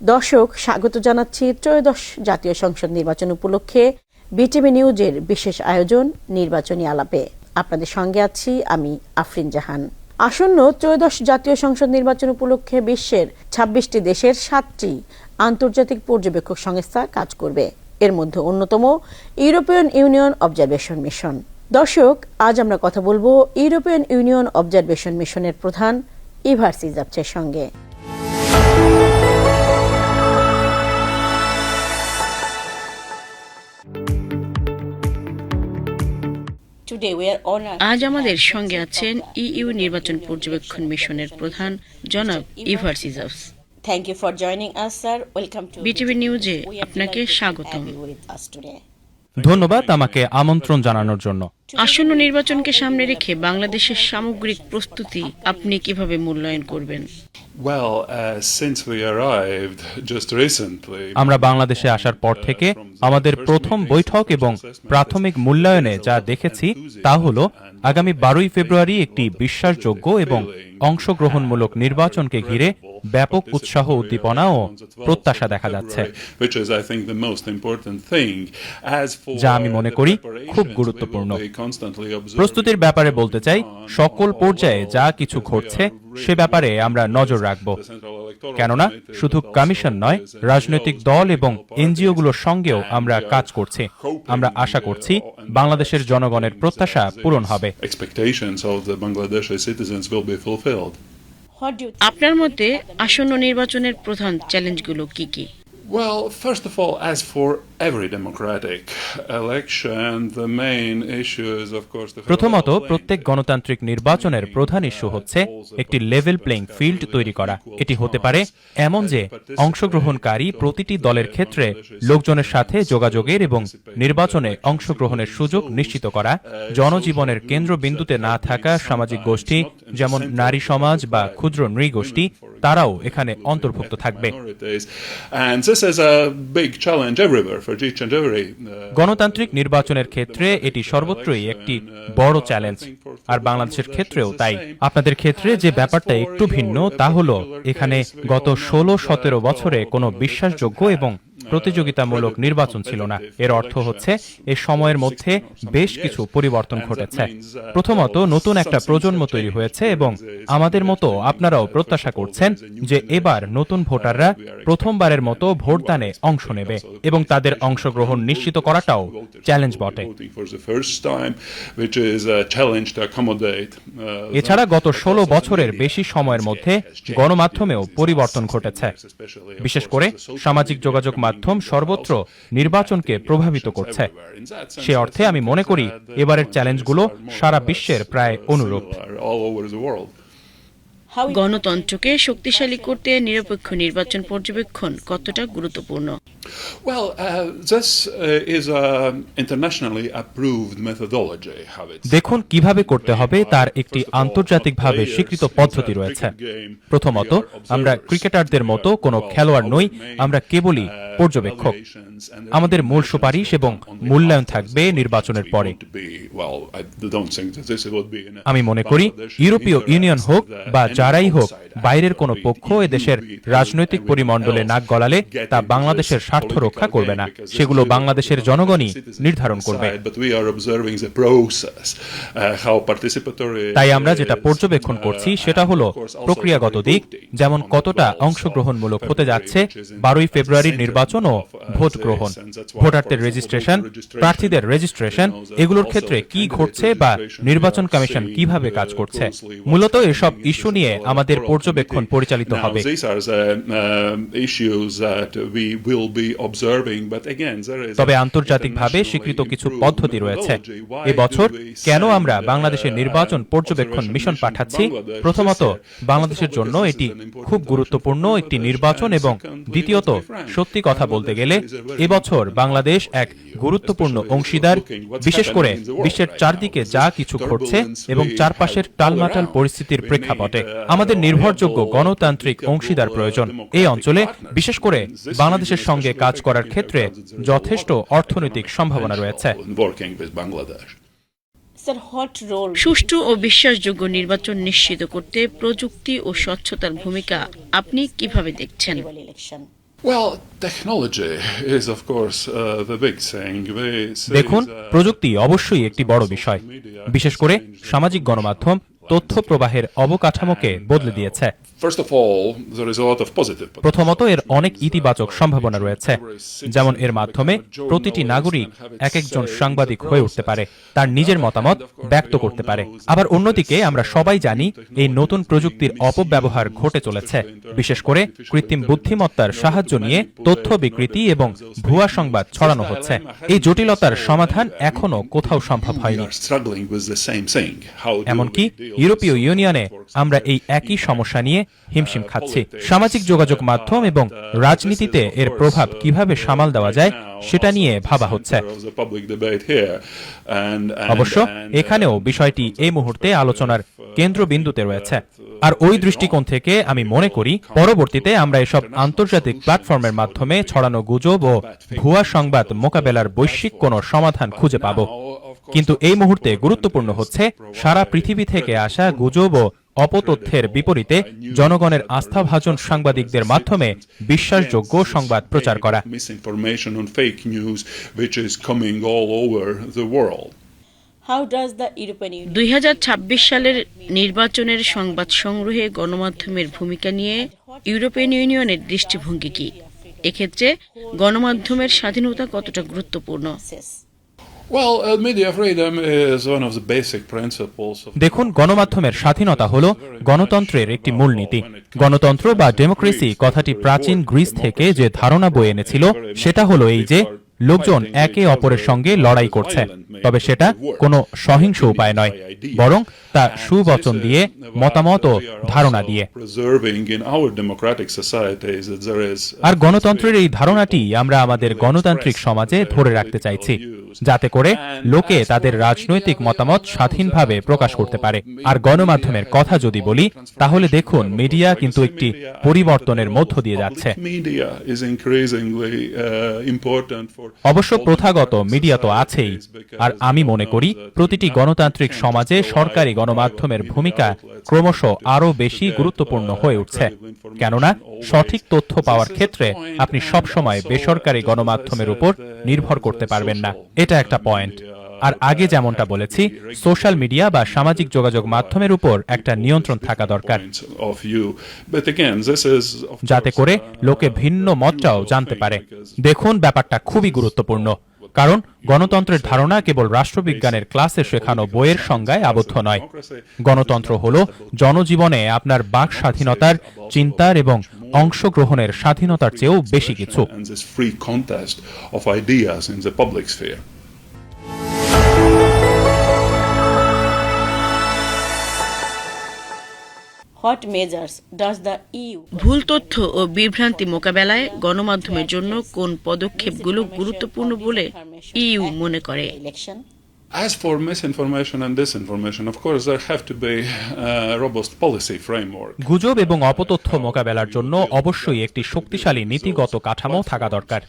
দর্শক, স্বাগত জানাচ্ছি ত্রয়োদশ জাতীয় সংসদ নির্বাচন উপলক্ষে বিটিভি নিউজের বিশেষ আয়োজন নির্বাচনী আলাপে। আপনাদের সঙ্গে আছি আমি আফরিন জাহান। আসন্ন ত্রয়োদশ জাতীয় সংসদ নির্বাচন উপলক্ষে বিশ্বের ২৬টি দেশের ৭টি আন্তর্জাতিক পর্যবেক্ষক সংস্থা কাজ করবে। এর মধ্যে অন্যতম ইউরোপিয়ান ইউনিয়ন অবজারভেশন মিশন। দর্শক, আজ আমরা কথা বলবো ইউরোপিয়ান ইউনিয়ন অবজারভেশন মিশনের প্রধান ইভার সিজাপচের সঙ্গে। আজ আমাদের সঙ্গে আছেন ইইউ নির্বাচন পর্যবেক্ষণ মিশনের প্রধান জনাব ইভার সিজাপচ। Thank you for joining us, sir. Welcome to BTV নিউজে আপনাকে স্বাগতম। ধন্যবাদ আমাকে আমন্ত্রণ জানানোর জন্য। আসন্ন নির্বাচনকে সামনে রেখে বাংলাদেশের সামগ্রিক প্রস্তুতি আপনি কিভাবে মূল্যায়ন করবেন? আমরা বাংলাদেশে আসার পর থেকে আমাদের প্রথম বৈঠক এবং প্রাথমিক মূল্যায়নে যা দেখেছি তা হল আগামী 12ই ফেব্রুয়ারি একটি বিশ্বাসযোগ্য এবং অংশগ্রহণমূলক নির্বাচনকে ঘিরে ব্যাপক উৎসাহ, উদ্দীপনা ও প্রত্যাশা দেখা যাচ্ছে, যা আমি মনে করি খুব গুরুত্বপূর্ণ। প্রস্তুতির ব্যাপারে বলতে চাই, সকল পর্যায়ে যা কিছু ঘটছে সে ব্যাপারে আমরা নজর রাখব, কেননা শুধু কমিশন নয়, রাজনৈতিক দল এবং এনজিওগুলোর সঙ্গেও আমরা কাজ করছি। আমরা আশা করছি বাংলাদেশের জনগণের প্রত্যাশা পূরণ হবে। আপনার মতে আসন্ন নির্বাচনের প্রধান চ্যালেঞ্জগুলো কি কি? Well, first of all, as for every democratic election, the main issue is, of course, প্রথমত, প্রত্যেক গণতান্ত্রিক নির্বাচনের প্রধান ইস্যু হচ্ছে একটি লেভেল প্লেইং ফিল্ড তৈরি করা। এটি হতে পারে এমন যে অংশগ্রহণকারী প্রতিটি দলের ক্ষেত্রে লোকজনের সাথে যোগাযোগের এবং নির্বাচনে অংশগ্রহণের সুযোগ নিশ্চিত করা। জনজীবনের কেন্দ্রবিন্দুতে না থাকা সামাজিক গোষ্ঠী যেমন নারী সমাজ বা ক্ষুদ্র নৃগোষ্ঠী, তারাও এখানে অন্তর্ভুক্ত থাকবে। গণতান্ত্রিক নির্বাচনের ক্ষেত্রে এটি সর্বত্রই একটি বড় চ্যালেঞ্জ, আর বাংলাদেশের ক্ষেত্রেও তাই। আপনাদের ক্ষেত্রে যে ব্যাপারটা একটু ভিন্ন তা হল এখানে গত 16-17 বছরে কোনো বিশ্বাসযোগ্য এবং প্রতিযোগিতামূলক নির্বাচন ছিল না। এর অর্থ হচ্ছে এ সময়ের মধ্যে বেশ কিছু পরিবর্তন ঘটেছে। প্রথমত, নতুন একটা প্রজন্ম তৈরি হয়েছে এবং আমাদের মতো আপনারাও প্রত্যাশা করছেন যে এবার নতুন ভোটাররা প্রথমবারের মতো ভোটদানে অংশ নেবে এবং তাদের অংশগ্রহণ নিশ্চিত করাটাও চ্যালেঞ্জ বটে। এছাড়া গত 16 বছরের বেশি সময়ের মধ্যে গণমাধ্যমেও পরিবর্তন ঘটেছে। বিশেষ করে সামাজিক যোগাযোগ মাধ্যম সর্বত্র নির্বাচনকে প্রভাবিত করছে। সে অর্থে আমি মনে করি এবারের চ্যালেঞ্জগুলো সারা বিশ্বের প্রায় অনুরূপ। গণতন্ত্রকে শক্তিশালী করতে নিরপেক্ষ নির্বাচন পর্যবেক্ষণ কতটা গুরুত্বপূর্ণ? দেখুন, কিভাবে করতে হবে তার একটি আন্তর্জাতিকভাবে স্বীকৃত পদ্ধতি রয়েছে। প্রথমত, আমরা ক্রিকেটারদের মতো কোনো খেলোয়াড় নই, আমরা কেবলই পর্যবেক্ষক। আমাদের মূল সুপারিশ এবং মূল্যায়ন থাকবে নির্বাচনের পরে। আমি মনে করি ইউরোপীয় ইউনিয়ন হোক বা যারাই হোক, বাইরের কোনো পক্ষ এদেশের রাজনৈতিক পরিমণ্ডলে নাক গলালে তা বাংলাদেশের স্বার্থ রক্ষা করবে না। সেগুলো বাংলাদেশের জনগণই নির্ধারণ করবে। তাই আমরা যেটা পর্যবেক্ষণ করছি সেটা হলো প্রক্রিয়াগত দিক, যেমন কতটা অংশগ্রহণমূলক হতে যাচ্ছে 12ই ফেব্রুয়ারির নির্বাচন ও ভোট গ্রহণ, ভোটারদের রেজিস্ট্রেশন, প্রার্থীদের রেজিস্ট্রেশন, এগুলোর ক্ষেত্রে কি ঘটছে বা নির্বাচন কমিশন কিভাবে কাজ করছে। মূলত এসব ইস্যু নিয়ে আমাদের পর্যবেক্ষণ পরিচালিত হবে। তবে আন্তর্জাতিকভাবে স্বীকৃত কিছু পদ্ধতি রয়েছে। এবছর কেন আমরা বাংলাদেশের নির্বাচন পর্যবেক্ষণ মিশন পাঠাচ্ছি? প্রথমত, বাংলাদেশের জন্য এটি খুব গুরুত্বপূর্ণ একটি নির্বাচন এবং দ্বিতীয়ত, সত্যি কথা বলতে গেলে এবছর বাংলাদেশ এক গুরুত্বপূর্ণ অংশীদার, বিশেষ করে বিশ্বের চারদিকে যা কিছু ঘটছে এবং চারপাশের টালমাটাল পরিস্থিতির প্রেক্ষাপটে আমাদের নির্ভরযোগ্য গণতান্ত্রিক অংশীদার প্রয়োজন। এই অঞ্চলে বিশেষ করে বাংলাদেশের সঙ্গে কাজ করার ক্ষেত্রে যথেষ্ট অর্থনৈতিক সম্ভাবনা রয়েছে। সুষ্ঠু ও বিশ্বাসযোগ্য নির্বাচন নিশ্চিত করতে প্রযুক্তি ও স্বচ্ছতার ভূমিকা আপনি কিভাবে দেখছেন? Well, technology is of course the big thing. দেখুন, প্রযুক্তি অবশ্যই একটি বড় বিষয়, বিশেষ করে সামাজিক গণমাধ্যম তথ্য প্রবাহের অবকাঠামোকে বদলে দিয়েছে। First of all, there is a lot of positive potential. প্রথমত, এর অনেক ইতিবাচক সম্ভাবনা রয়েছে, যেমন এর মাধ্যমে প্রতিটি নাগরিক এক একজন সাংবাদিক হয়ে উঠতে পারে, তার নিজের মতামত ব্যক্ত করতে পারে। আবার অন্যদিকে আমরা সবাই জানি এই নতুন প্রযুক্তির অপব্যবহার ঘটে চলেছে, বিশেষ করে কৃত্রিম বুদ্ধিমত্তার সাহায্য নিয়ে তথ্য বিকৃতি এবং ভুয়া সংবাদ ছড়ানো হচ্ছে। এই জটিলতার সমাধান এখনো কোথাও সম্ভব হয়নি। এমনকি ইউরোপীয় ইউনিয়নে আমরা এই একই সমস্যা নিয়ে হিমশিম খাচ্ছি। সামাজিক যোগাযোগ মাধ্যম এবং রাজনীতিতে এর প্রভাব কিভাবে সামাল দেওয়া যায় সেটা নিয়ে ভাবা হচ্ছে। অবশ্য এখানেও বিষয়টি এই মুহূর্তে আলোচনার কেন্দ্রবিন্দুতে রয়েছে। আর ওই দৃষ্টিকোণ থেকে আমি মনে করি পরবর্তীতে আমরা এসব আন্তর্জাতিক প্ল্যাটফর্মের মাধ্যমে ছড়ানো গুজব ও ভুয়া সংবাদ মোকাবেলার বৈশ্বিক কোনো সমাধান খুঁজে পাব। কিন্তু এই মুহূর্তে গুরুত্বপূর্ণ হচ্ছে সারা পৃথিবী থেকে আসা গুজব ও অপতথ্যের বিপরীতে জনগণের আস্থাভাজন সাংবাদিকদের মাধ্যমে বিশ্বাসযোগ্য সংবাদ প্রচার করা। 2026 সালের নির্বাচনের সংবাদ সংগ্রহে গণমাধ্যমের ভূমিকা নিয়ে ইউরোপিয়ান ইউনিয়নের দৃষ্টিভঙ্গি কি? এক্ষেত্রে গণমাধ্যমের স্বাধীনতা কতটা গুরুত্বপূর্ণ? দেখুন, গণমাধ্যমের স্বাধীনতা হল গণতন্ত্রের একটি মূলনীতি। গণতন্ত্র বা ডেমোক্রেসি কথাটি প্রাচীন গ্রিস থেকে যে ধারণা বয়ে এনেছিল সেটা হলো এই যে লোকজন একে অপরের সঙ্গে লড়াই করছে, তবে সেটা কোনো সহিংস উপায় নয়, বরং তা সুবচন দিয়ে, মতামত ও ধারণা দিয়ে। আর গণতন্ত্রের এই ধারণাটি আমরা আমাদের গণতান্ত্রিক সমাজে ধরে রাখতে চাইছি, যাতে করে লোকে তাদের রাজনৈতিক মতামত স্বাধীনভাবে প্রকাশ করতে পারে। আর গণমাধ্যমের কথা যদি বলি, তাহলে দেখুন, মিডিয়া কিন্তু একটি পরিবর্তনের মধ্য দিয়ে যাচ্ছে। অবশ্য প্রথাগত মিডিয়া তো আছেই, আর আমি মনে করি প্রতিটি গণতান্ত্রিক সমাজে সরকারি গণমাধ্যমের ভূমিকা ক্রমশ আরও বেশি গুরুত্বপূর্ণ হয়ে উঠছে, কেননা সঠিক তথ্য পাওয়ার ক্ষেত্রে আপনি সবসময় বেসরকারি গণমাধ্যমের উপর নির্ভর করতে পারবেন না। এটা একটা পয়েন্ট। আর আগে যেমনটা বলেছি, সোশ্যাল মিডিয়া বা সামাজিক যোগাযোগ মাধ্যমের উপর একটা নিয়ন্ত্রণ থাকা দরকার, যাতে করে লোকে ভিন্ন মতটাও জানতে পারে। দেখুন, ব্যাপারটা খুবই গুরুত্বপূর্ণ, কারণ গণতন্ত্রের ধারণা কেবল রাষ্ট্রবিজ্ঞানের ক্লাসে শেখানো বইয়ের সংজ্ঞায় আবদ্ধ নয়। গণতন্ত্র হল জনজীবনে আপনার বাক স্বাধীনতার, চিন্তার এবং অংশগ্রহণের স্বাধীনতার চেয়েও বেশি কিছু। What measures does the EU ভুল তথ্য ও বিভ্রান্তি মোকাবেলায় গণমাধ্যমের জন্য কোন পদক্ষেপগুলো গুরুত্বপূর্ণ বলে ইইউ মনে করে? As for misinformation and disinformation, of course, there have to be a robust policy framework. গুজব এবং অপতথ্য মোকাবেলার জন্য অবশ্যই একটি শক্তিশালী নীতিগত কাঠামো থাকা দরকার।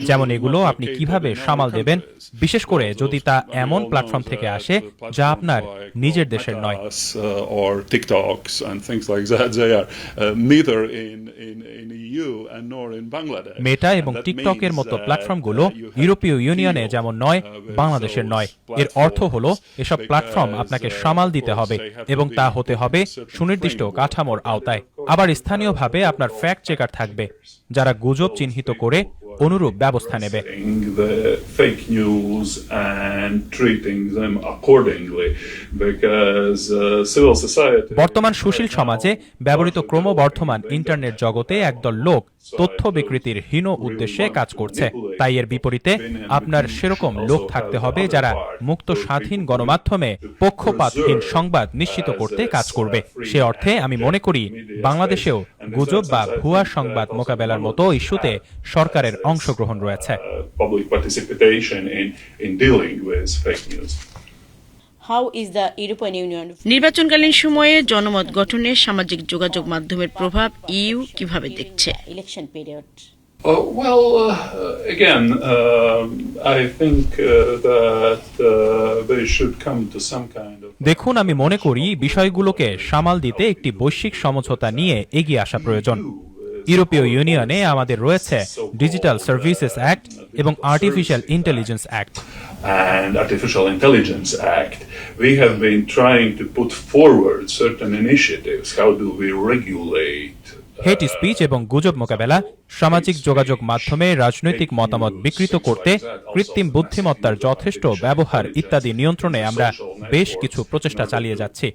যেমন এগুলো আপনি কিভাবে সামাল দেবেন, বিশেষ করে যদি তা এমন প্ল্যাটফর্ম থেকে আসে যা আপনার নিজের দেশের নয়। Or TikToks and things like that, they are neither in EU and nor in Bangladesh. মেটা এবং টিকটকের মতো প্ল্যাটফর্মগুলো ইউরোপীয় ইউনিয়নে যেমন নয়, বাংলাদেশের নয়। এর অর্থ হলো এসব প্ল্যাটফর্ম আপনাকে সামাল দিতে হবে এবং তা হতে হবে সুনির্দিষ্ট কাঠামোর আওতায়। আবার স্থানীয়ভাবে আপনার ফ্যাক্ট চেকার থাকবে, যারা গুজব চিহ্নিত করে অনুরূপ ব্যবস্থা নেবে। বর্তমান সুশীল সমাজে ব্যবহৃত ক্রমবর্ধমান ইন্টারনেট জগতে একদল লোক তথ্য বিকৃতির হীন উদ্দেশ্যে কাজ করছে। তাই এর বিপরীতে আপনার সেরকম লোক থাকতে হবে যারা মুক্ত স্বাধীন গণমাধ্যমে পক্ষপাতহীন সংবাদ নিশ্চিত করতে কাজ করবে। সে অর্থে আমি মনে করি বাংলাদেশেও গুজব বা ভুয়া সংবাদ মোকাবেলার মতো ইস্যুতে সরকারের অংশগ্রহণ রয়েছে। নির্বাচনকালীন সময়ে জনমত গঠনে সামাজিক যোগাযোগ মাধ্যমের প্রভাব ইইউ কিভাবে দেখছে? Election period. Again, I think that they should come to some kind of. দেখুন, আমি মনে করি বিষয়গুলোকে সামাল দিতে একটি বৈশ্বিক সমঝোতা নিয়ে এগিয়ে আসা প্রয়োজন। ইউরোপীয় ইউনিয়নে আমাদের রয়েছে ডিজিটাল সার্ভিসেস অ্যাক্ট এবং artificial intelligence act. And Artificial Intelligence Act, we have been trying to put forward certain initiatives. How do we regulate hate speech এবং গুজব মোকাবেলা, সামাজিক যোগাযোগ মাধ্যমে রাজনৈতিক মতামত বিকৃত করতে কৃত্রিম বুদ্ধিমত্তার যথেষ্ট ব্যবহার ইত্যাদি নিয়ন্ত্রণে আমরা বেশ কিছু প্রচেষ্টা চালিয়ে যাচ্ছি।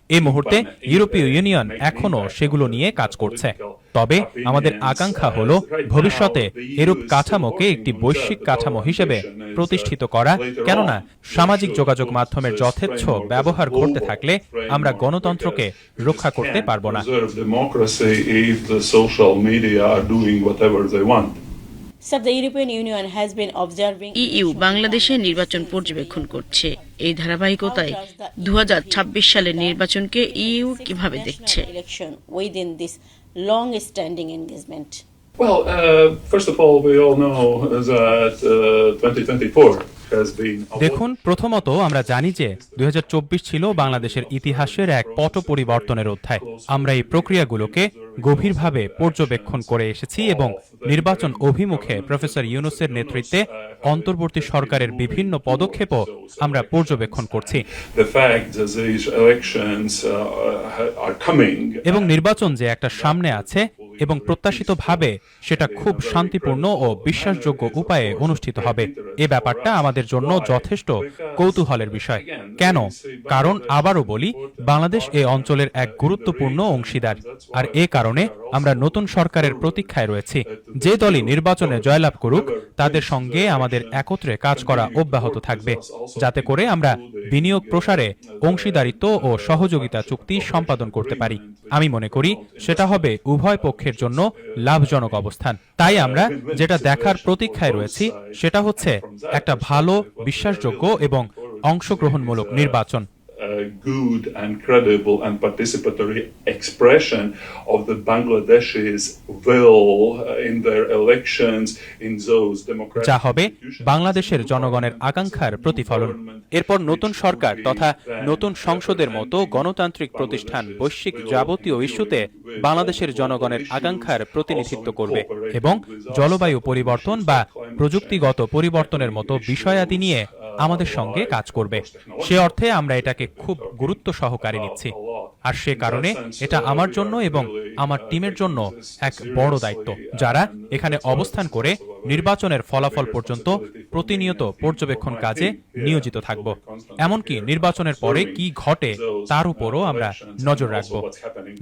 এই মুহূর্তে ইউরোপীয় ইউনিয়ন এখনও সেগুলো নিয়ে কাজ করছে। তবে আমাদের আকাঙ্ক্ষা হল ভবিষ্যতে এরূপ কাঠামোকে একটি বৈশ্বিক কাঠামো হিসেবে প্রতিষ্ঠিত করা, কেননা সামাজিক যোগাযোগ মাধ্যমের যথেচ্ছ ব্যবহার ঘটতে থাকলে আমরা গণতন্ত্রকে রক্ষা করতে পারব না। ইইউ বাংলাদেশে নির্বাচন পর্যবেক্ষণ করছে। এই ধারাবাহিকতায় 2026 সালের নির্বাচনকে ইইউ কিভাবে দেখছে? Well, first of all, we all know that 2024 has been... দেখুন, প্রথমত আমরা জানি যে 2024 ছিল বাংলাদেশের ইতিহাসের এক পট পরিবর্তনের অধ্যায়। আমরা এই প্রক্রিয়াগুলোকে গভীরভাবে পর্যবেক্ষণ করে এসেছি এবং নির্বাচন অভিমুখে প্রফেসর ইউনূসের নেতৃত্বে অন্তর্বর্তী সরকারের বিভিন্ন পদক্ষেপও আমরা পর্যবেক্ষণ করছি। এবং নির্বাচন যে একটা সামনে আছে এবং প্রত্যাশিতভাবে সেটা খুব শান্তিপূর্ণ ও বিশ্বাসযোগ্য উপায়ে অনুষ্ঠিত হবে, এ ব্যাপারটা আমাদের জন্য যথেষ্ট কৌতূহলের বিষয়। কেন? কারণ আবারও বলি, বাংলাদেশ এই অঞ্চলের এক গুরুত্বপূর্ণ অংশীদার, আর এ কারণে আমরা নতুন সরকারের প্রতীক্ষায় রয়েছি। যে দলই নির্বাচনে জয়লাভ করুক, তাদের সঙ্গে আমাদের একত্রে কাজ করা অব্যাহত থাকবে, যাতে করে আমরা বিনিয়োগ প্রসারে অংশীদারিত্ব ও সহযোগিতা চুক্তি সম্পাদন করতে পারি। আমি মনে করি সেটা হবে উভয় পক্ষের জন্য লাভজনক অবস্থান। তাই আমরা যেটা দেখার প্রতীক্ষায় রয়েছি সেটা হচ্ছে একটা ভালো, বিশ্বাসযোগ্য এবং অংশগ্রহণমূলক নির্বাচন। Good and credible and participatory expression of the Bangladeshis' will in their elections in those democratic যা হবে বাংলাদেশের জনগণের আকাঙ্ক্ষার প্রতিফলন। এরপর নতুন সরকার তথা নতুন সংসদের মতো গণতান্ত্রিক প্রতিষ্ঠান বৈশ্বিক যাবতীয় ইস্যুতে বাংলাদেশের জনগণের আকাঙ্ক্ষার প্রতিনিধিত্ব করবে এবং জলবায়ু পরিবর্তন বা প্রযুক্তিগত পরিবর্তনের মতো বিষয়াদি নিয়ে আমাদের সঙ্গে কাজ করবে। সে অর্থে আমরা এটাকে খুব গুরুত্ব সহকারে নিচ্ছি, আর সে কারণে এটা আমার জন্য এবং আমার টিমের জন্য এক বড় দায়িত্ব, যারা এখানে অবস্থান করে নির্বাচনের ফলাফল পর্যন্ত প্রতিনিয়ত পর্যবেক্ষণ কাজে নিয়োজিত থাকব। এমনকি নির্বাচনের পরে কি ঘটে তার উপরও আমরা নজর রাখব,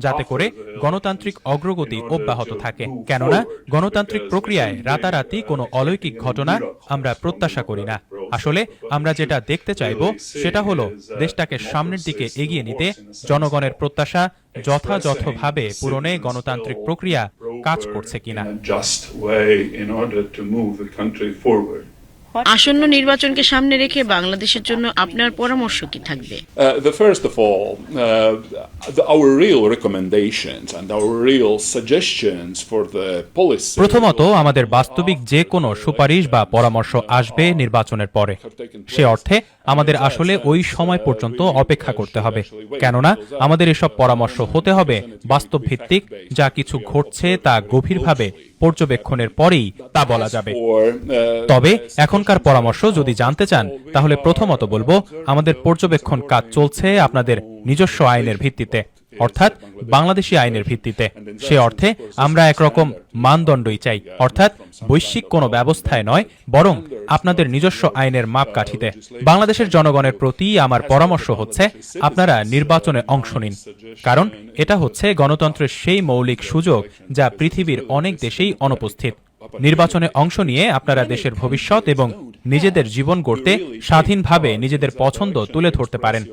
যাতে করে গণতান্ত্রিক অগ্রগতি অব্যাহত থাকে। কেননা গণতান্ত্রিক প্রক্রিয়ায় রাতারাতি কোনো অলৌকিক ঘটনা আমরা প্রত্যাশা করি না। আসলে আমরা যেটা দেখতে চাইব সেটা হলো দেশটাকে সামনের দিকে এগিয়ে নিতে জনগণের প্রত্যাশা যথাযথভাবে পূরণে গণতান্ত্রিক প্রক্রিয়া কাজ করছে কিনা। আসন্ন নির্বাচনকে সামনে রেখে বাংলাদেশের জন্য আপনার পরামর্শ কি থাকবে? First of all, our real recommendations and our real suggestions for the policy. প্রথমত, আমাদের বাস্তবিক যে কোনো সুপারিশ বা পরামর্শ আসবে নির্বাচনের পরে। সে অর্থে আমাদের আসলে ওই সময় পর্যন্ত অপেক্ষা করতে হবে, কেননা আমাদের এসব পরামর্শ হতে হবে বাস্তব ভিত্তিক। যা কিছু ঘটছে তা গভীরভাবে পর্যবেক্ষণের পরেই তা বলা যাবে। তবে এখনকার পরামর্শ যদি জানতে চান, তাহলে প্রথমত বলবো, আমাদের পর্যবেক্ষণ কাজ চলছে আপনাদের নিজস্ব আইনের ভিত্তিতে, অর্থাৎ বাংলাদেশী আইনের ভিত্তিতে। সে অর্থে আমরা একরকম মানদণ্ডই চাই, অর্থাৎ বৈশ্বিক কোনো ব্যবস্থায় নয়, বরং আপনাদের নিজস্ব আইনের মাপকাঠিতে। বাংলাদেশের জনগণের প্রতি আমার পরামর্শ হচ্ছে, আপনারা নির্বাচনে অংশ নিন, কারণ এটা হচ্ছে গণতন্ত্রের সেই মৌলিক সুযোগ যা পৃথিবীর অনেক দেশেই অনুপস্থিত। নির্বাচনে অংশ নিয়ে আপনারা দেশের ভবিষ্যৎ এবং নিজেদের জীবন গড়তে স্বাধীনভাবে নিজেদের পছন্দ তুলে ধরতে পারেন।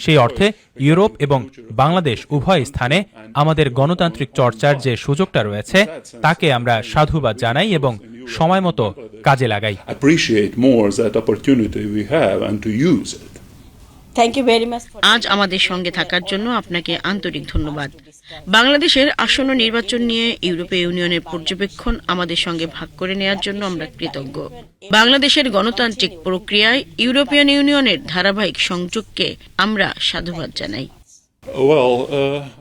সেই অর্থে ইউরোপ এবং বাংলাদেশ উভয় স্থানে আমাদের গণতান্ত্রিক চর্চার যে সুযোগটা রয়েছে তাকে আমরা সাধুবাদ জানাই এবং সময় মতো কাজে লাগাই। আজ আমাদের সঙ্গে থাকার জন্য আপনাকে আন্তরিক ধন্যবাদ। বাংলাদেশের আসন্ন নির্বাচন নিয়ে ইউরোপীয় ইউনিয়নের পর্যবেক্ষণ আমাদের সঙ্গে ভাগ করে নেওয়ার জন্য আমরা কৃতজ্ঞ। বাংলাদেশের গণতান্ত্রিক প্রক্রিয়ায় ইউরোপিয়ান ইউনিয়নের ধারাবাহিক সংযোগকে আমরা সাধুবাদ জানাই।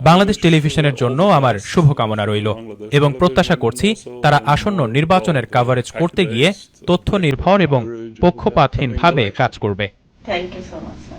বাংলাদেশ টেলিভিশনের জন্য আমার শুভকামনা রইল এবং প্রত্যাশা করছি তারা আসন্ন নির্বাচনের কভারেজ করতে গিয়ে তথ্য নির্ভর এবং পক্ষপাতহীনভাবে কাজ করবে। Thank you so much.